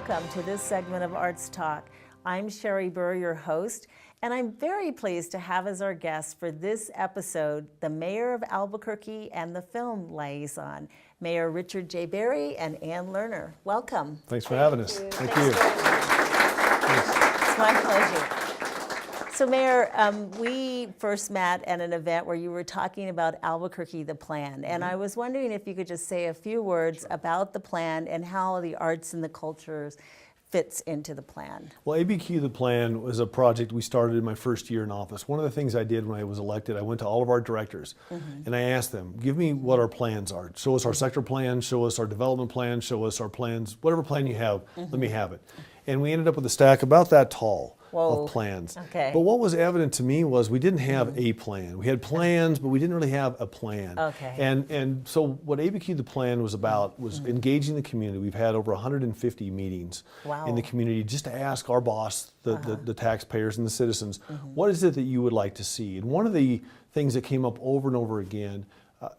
welcome to this segment of Arts Talk. I'm Sherry Burr, your host, and I'm very pleased to have as our guests for this episode the Mayor of Albuquerque and the film liaison, Mayor Richard J. Barry and Ann Lerner. Welcome. Thanks for having us. Thank you. It's my pleasure. So Mayor, we first met at an event where you were talking about Albuquerque, the plan, and I was wondering if you could just say a few words about the plan and how the arts and the cultures fits into the plan. Well, ABQ the Plan was a project we started in my first year in office. One of the things I did when I was elected, I went to all of our directors and I asked them, give me what our plans are. Show us our sector plan, show us our development plan, show us our plans, whatever plan you have, let me have it. And we ended up with a stack about that tall of plans. Okay. But what was evident to me was we didn't have a plan. We had plans, but we didn't really have a plan. Okay. And so what ABQ the Plan was about was engaging the community. We've had over 150 meetings in the community just to ask our boss, the taxpayers and the citizens, what is it that you would like to see? And one of the things that came up over and over again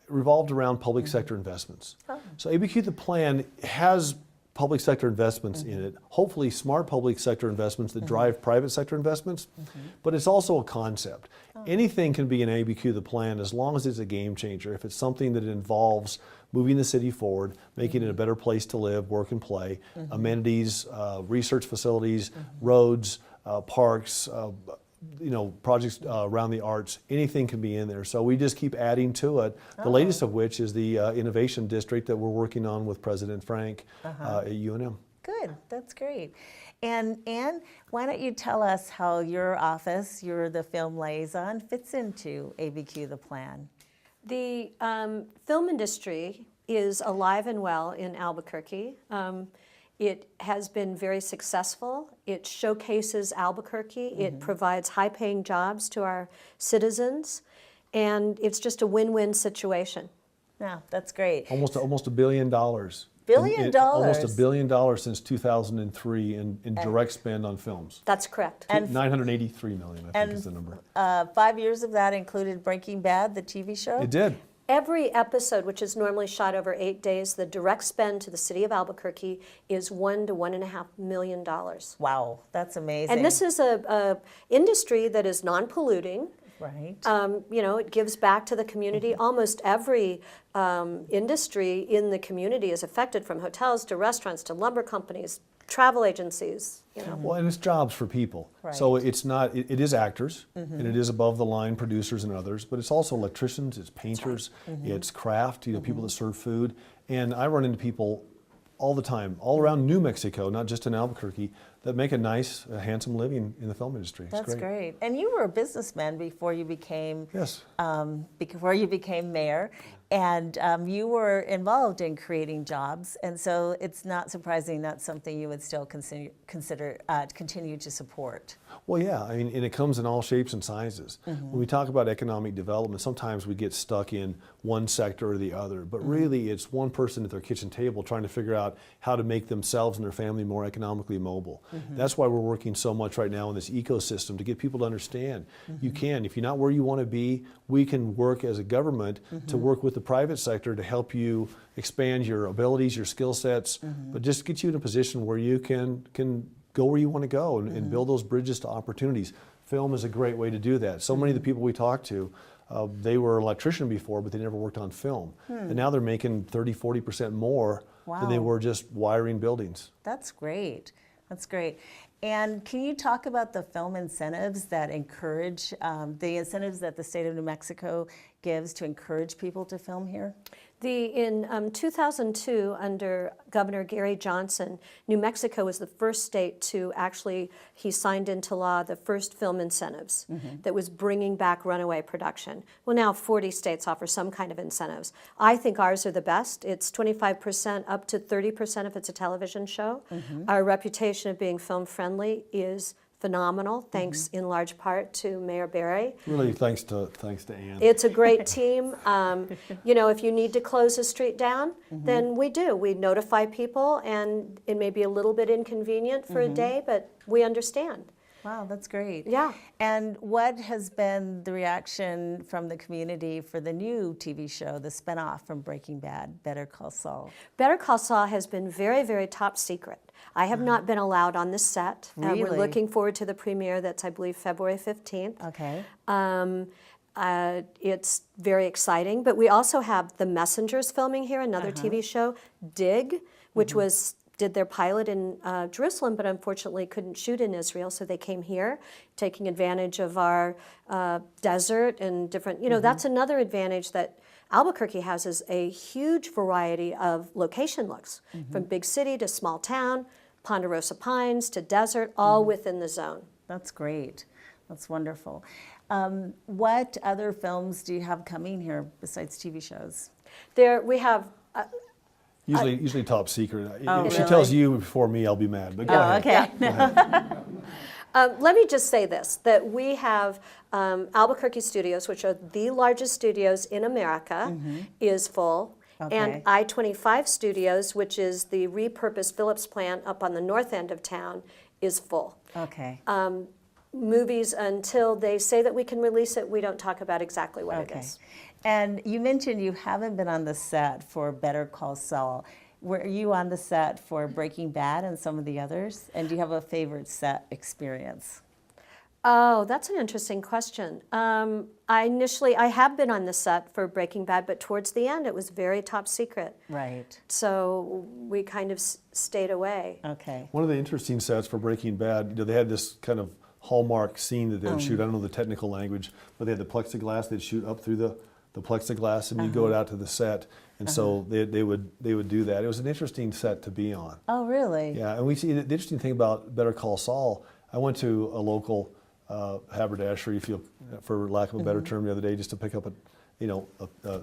revolved around public sector investments. So ABQ the Plan has public sector investments in it, hopefully smart public sector investments that drive private sector investments, but it's also a concept. Anything can be an ABQ the Plan as long as it's a game changer. If it's something that involves moving the city forward, making it a better place to live, work and play, amenities, research facilities, roads, parks, projects around the arts, anything can be in there. So we just keep adding to it. The latest of which is the Innovation District that we're working on with President Frank at UNM. Good, that's great. And Ann, why don't you tell us how your office, you're the film liaison, fits into ABQ the Plan? The film industry is alive and well in Albuquerque. It has been very successful. It showcases Albuquerque. It provides high-paying jobs to our citizens, and it's just a win-win situation. Yeah, that's great. Almost $1 billion. Billion dollars? Almost $1 billion since 2003 in direct spend on films. That's correct. And 983 million, I think is the number. 5 years of that included Breaking Bad, the TV show? It did. Every episode, which is normally shot over 8 days, the direct spend to the city of Albuquerque is $1 to $1.5 million. Wow, that's amazing. And this is a industry that is non-polluting. Right. It gives back to the community. Almost every industry in the community is affected, from hotels to restaurants to lumber companies, travel agencies. Well, and it's jobs for people. Right. So it's not, it is actors, and it is above the line producers and others, but it's also electricians, it's painters, it's craft, people that serve food. And I run into people all the time, all around New Mexico, not just in Albuquerque, that make a nice, handsome living in the film industry. That's great. And you were a businessman before you became mayor, and you were involved in creating jobs, and so it's not surprising that's something you would still continue to support. Well, yeah, and it comes in all shapes and sizes. When we talk about economic development, sometimes we get stuck in one sector or the other, but really it's one person at their kitchen table trying to figure out how to make themselves and their family more economically mobile. That's why we're working so much right now in this ecosystem to get people to understand you can. If you're not where you want to be, we can work as a government to work with the private sector to help you expand your abilities, your skill sets, but just get you in a position where you can go where you want to go and build those bridges to opportunities. Film is a great way to do that. So many of the people we talk to, they were an electrician before, but they never worked on film. And now they're making 30–40% more than they were just wiring buildings. That's great. That's great. And can you talk about the film incentives that encourage, the incentives that the state of New Mexico gives to encourage people to film here? In 2002, under Governor Gary Johnson, New Mexico was the first state to he signed into law the first film incentives that was bringing back runaway production. Well, now 40 states offer some kind of incentives. I think ours are the best. It's 25% up to 30% if it's a television show. Our reputation of being film friendly is phenomenal, thanks in large part to Mayor Barry. Really, thanks to Ann. It's a great team. If you need to close a street down, then we do. We notify people, and it may be a little bit inconvenient for a day, but we understand. Wow, that's great. Yeah. And what has been the reaction from the community for the new TV show, the spinoff from Breaking Bad, Better Call Saul? Better Call Saul has been very, very top secret. I have not been allowed on the set. Really? We're looking forward to the premiere. That's, I believe, February 15th. Okay. It's very exciting, but we also have The Messengers filming here, another TV show. Dig, which did their pilot in Jerusalem, but unfortunately couldn't shoot in Israel, so they came here, taking advantage of our desert and different, that's another advantage that Albuquerque has, is a huge variety of location looks, from big city to small town, Ponderosa Pines to desert, all within the zone. That's great. That's wonderful. What other films do you have coming here besides TV shows? We have Usually top secret. Oh, if she really? tells you before me, I'll be mad. But go ahead. Okay. Go ahead. let me just say this, that we have Albuquerque Studios, which are the largest studios in America, is full. Okay. And I-25 Studios, which is the repurposed Phillips plant up on the north end of town, is full. Okay. Movies, until they say that we can release it, we don't talk about exactly what it Okay. is. And you mentioned you haven't been on the set for Better Call Saul. Were you on the set for Breaking Bad and some of the others? And do you have a favorite set experience? Oh, that's an interesting question. I have been on the set for Breaking Bad, but towards the end it was very top secret. Right. So we kind of stayed away. Okay. One of the interesting sets for Breaking Bad, they had this kind of hallmark scene that they'd shoot. I don't know the technical language, but they had the plexiglass. They'd shoot up through the plexiglass, and you'd go out to the set. And so they would do that. It was an interesting set to be on. Oh, really? Yeah, and we see the interesting thing about Better Call Saul. I went to a local haberdashery, for lack of a better term, the other day just to pick up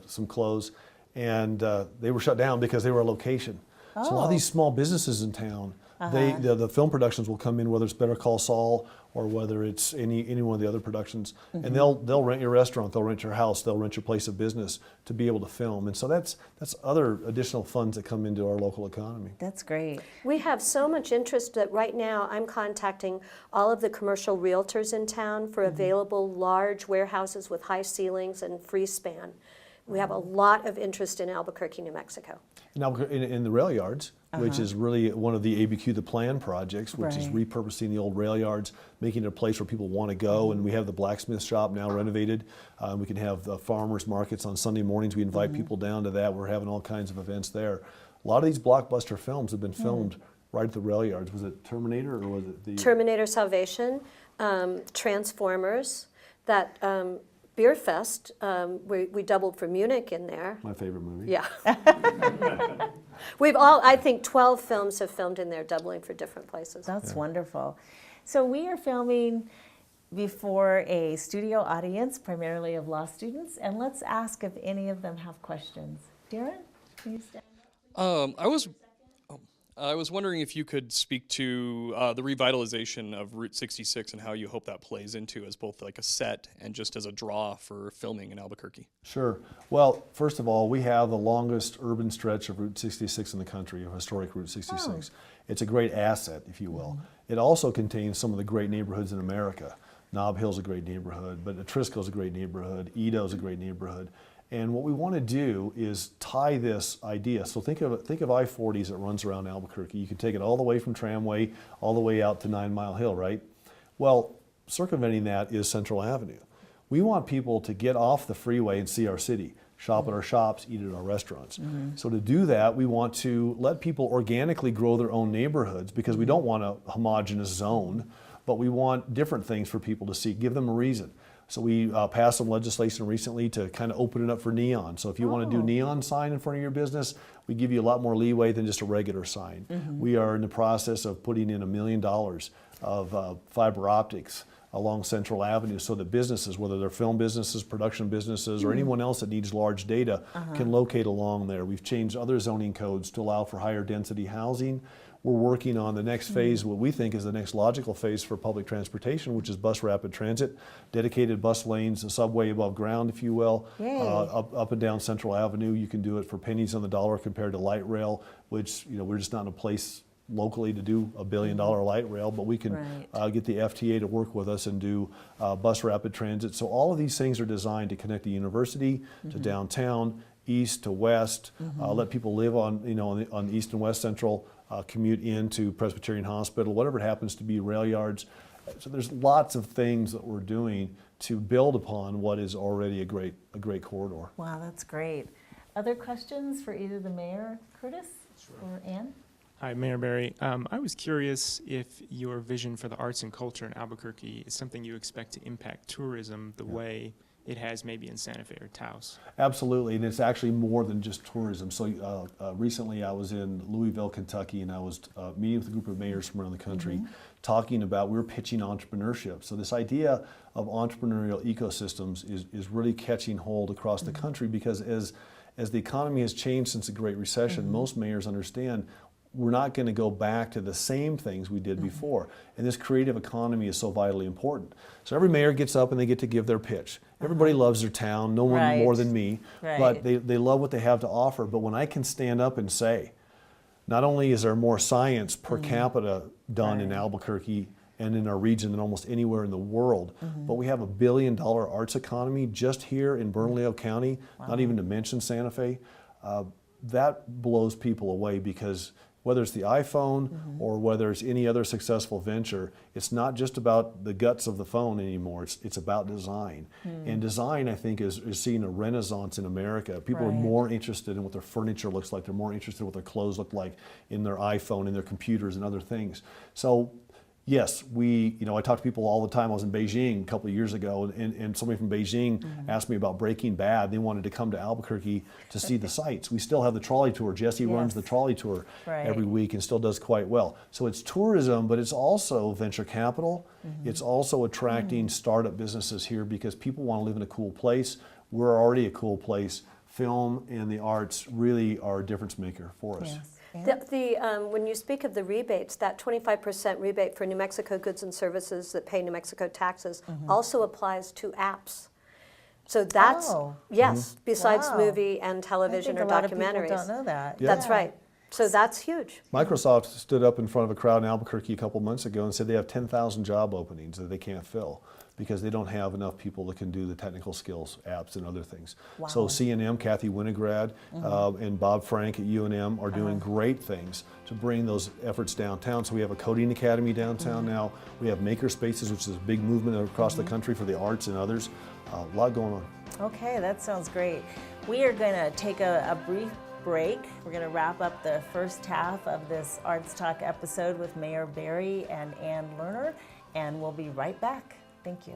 some clothes, and they were shut down because they were a location. So a lot of these small businesses in town, the film productions will come in, whether it's Better Call Saul or whether it's any one of the other productions, and they'll rent your restaurant, they'll rent your house, they'll rent your place of business to be able to film. And so that's other additional funds that come into our local economy. That's great. We have so much interest that right now I'm contacting all of the commercial realtors in town for available large warehouses with high ceilings and free span. We have a lot of interest in Albuquerque, New Mexico. Now, in the rail yards, which is really one of the ABQ, the plan projects, which is repurposing the old rail yards, making it a place where people want to go. And we have the blacksmith shop now renovated. We can have farmers markets on Sunday mornings. We invite people down to that. We're having all kinds of events there. A lot of these blockbuster films have been filmed right at the rail yards. Was it Terminator or was it the... Terminator Salvation, Transformers, that Beer Fest, we doubled for Munich in there. My favorite movie. Yeah. I think 12 films have filmed in there, doubling for different places. That's wonderful. So we are filming before a studio audience, primarily of law students, and let's ask if any of them have questions. Darren, can you stand up? I was wondering if you could speak to the revitalization of Route 66 and how you hope that plays into as both like a set and just as a draw for filming in Albuquerque. Sure. Well, first of all, we have the longest urban stretch of Route 66 in the country, of historic Route 66. It's a great asset, if you will. It also contains some of the great neighborhoods in America. Nob Hill's a great neighborhood, but Atrisco's a great neighborhood, Edo's a great neighborhood. And what we want to do is tie this idea. So think of I-40 as it runs around Albuquerque. You can take it all the way from Tramway, all the way out to 9 Mile Hill, right? Well, circumventing that is Central Avenue. We want people to get off the freeway and see our city, shop at our shops, eat at our restaurants. So to do that, we want to let people organically grow their own neighborhoods, because we don't want a homogeneous zone, but we want different things for people to see, give them a reason. So we passed some legislation recently to kind of open it up for neon. So if you want to do neon sign in front of your business, we give you a lot more leeway than just a regular sign. We are in the process of putting in $1 million of fiber optics along Central Avenue so that businesses, whether they're film businesses, production businesses, or anyone else that needs large data, can locate along there. We've changed other zoning codes to allow for higher density housing. We're working on the next phase, what we think is the next logical phase for public transportation, which is bus rapid transit, dedicated bus lanes, a subway above ground, if you will, up and down Central Avenue. You can do it for pennies on the dollar compared to light rail, which we're just not in a place locally to do a $1 billion light rail, but we can get the FTA to work with us and do bus rapid transit. So all of these things are designed to connect the university to downtown, east to west, let people live on, on the east and west central, commute into Presbyterian Hospital, whatever it happens to be, rail yards. So there's lots of things that we're doing to build upon what is already a great corridor. Wow, that's great. Other questions for either the mayor, Curtis, or Ann? Hi, Mayor Barry. I was curious if your vision for the arts and culture in Albuquerque is something you expect to impact tourism the way it has maybe in Santa Fe or Taos. Absolutely, and it's actually more than just tourism. So recently I was in Louisville, Kentucky, and I was meeting with a group of mayors from around the country talking about, we were pitching entrepreneurship. So this idea of entrepreneurial ecosystems is really catching hold across the country, because as the economy has changed since the Great Recession, most mayors understand we're not going to go back to the same things we did before. And this creative economy is so vitally important. So every mayor gets up and they get to give their pitch. Everybody loves their town, no one more than me, but they love what they have to offer. But when I can stand up and say, not only is there more science per capita done in Albuquerque and in our region than almost anywhere in the world, but we have $1 billion arts economy just here in Bernalillo County, not even to mention Santa Fe. That blows people away, because whether it's the iPhone or whether it's any other successful venture, it's not just about the guts of the phone anymore. It's about design. And design, I think, is seeing a renaissance in America. People are more interested in what their furniture looks like. They're more interested in what their clothes look like in their iPhone, in their computers, and other things. So yes, I talk to people all the time. I was in Beijing a couple of years ago, and somebody from Beijing asked me about Breaking Bad. They wanted to come to Albuquerque to see the sights. We still have the trolley tour. Jesse runs the trolley tour every week and still does quite well. So it's tourism, but it's also venture capital. It's also attracting startup businesses here, because people want to live in a cool place. We're already a cool place. Film and the arts really are a difference maker for us. When you speak of the rebates, that 25% rebate for New Mexico goods and services that pay New Mexico taxes also applies to apps. So that's, besides movie and television or documentaries. A lot of people don't know that. That's right. So that's huge. Microsoft stood up in front of a crowd in Albuquerque a couple months ago and said they have 10,000 job openings that they can't fill, because they don't have enough people that can do the technical skills, apps, and other things. So C&M, Kathy Winograd, and Bob Frank at UNM are doing great things to bring those efforts downtown. So we have a coding academy downtown now. We have maker spaces, which is a big movement across the country for the arts and others. A lot going on. Okay, that sounds great. We are going to take a brief break. We're going to wrap up the first half of this Arts Talk episode with Mayor Barry and Ann Lerner, and we'll be right back. Thank you.